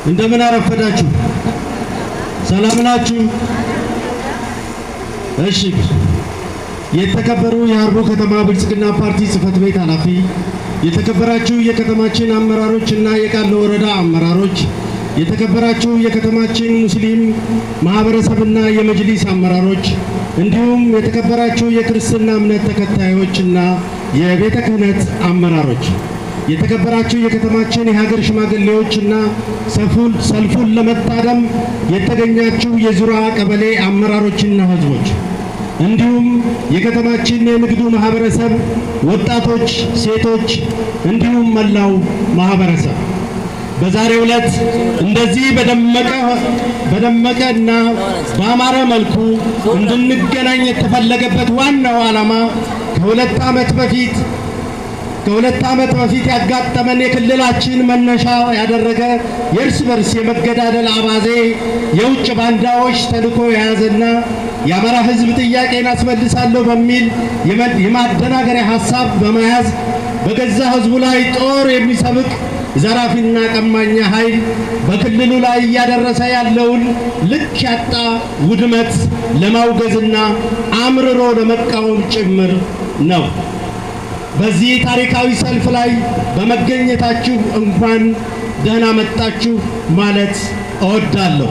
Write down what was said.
እንደምን አረፈዳችሁ? ሰላም ናችሁ? እሺ። የተከበሩ የሀርቦ ከተማ ብልጽግና ፓርቲ ጽህፈት ቤት ኃላፊ፣ የተከበራችሁ የከተማችን አመራሮችና የቃሉ ወረዳ አመራሮች፣ የተከበራችሁ የከተማችን ሙስሊም ማህበረሰብና የመጅሊስ አመራሮች፣ እንዲሁም የተከበራችሁ የክርስትና እምነት ተከታዮችና የቤተ ክህነት አመራሮች፣ የተከበራችሁ የከተማችን የሀገር ሽማግሌዎችና ሰልፉን ለመታደም የተገኛችሁ የዙራ ቀበሌ አመራሮችና ህዝቦች፣ እንዲሁም የከተማችን የንግዱ ማህበረሰብ ወጣቶች፣ ሴቶች እንዲሁም መላው ማህበረሰብ በዛሬው ዕለት እንደዚህ በደመቀና በአማረ መልኩ እንድንገናኝ የተፈለገበት ዋናው ዓላማ ከሁለት ዓመት በፊት ያጋጠመን የክልላችን መነሻ ያደረገ የእርስ በርስ የመገዳደል አባዜ የውጭ ባንዳዎች ተልዕኮ የያዘና የአማራ ህዝብ ጥያቄን አስመልሳለሁ በሚል የማደናገሪያ ሐሳብ በመያዝ በገዛ ህዝቡ ላይ ጦር የሚሰብቅ ዘራፊና ቀማኛ ኃይል በክልሉ ላይ እያደረሰ ያለውን ልክ ያጣ ውድመት ለማውገዝና አምርሮ ለመቃወም ጭምር ነው። በዚህ ታሪካዊ ሰልፍ ላይ በመገኘታችሁ እንኳን ደህና መጣችሁ ማለት እወዳለሁ።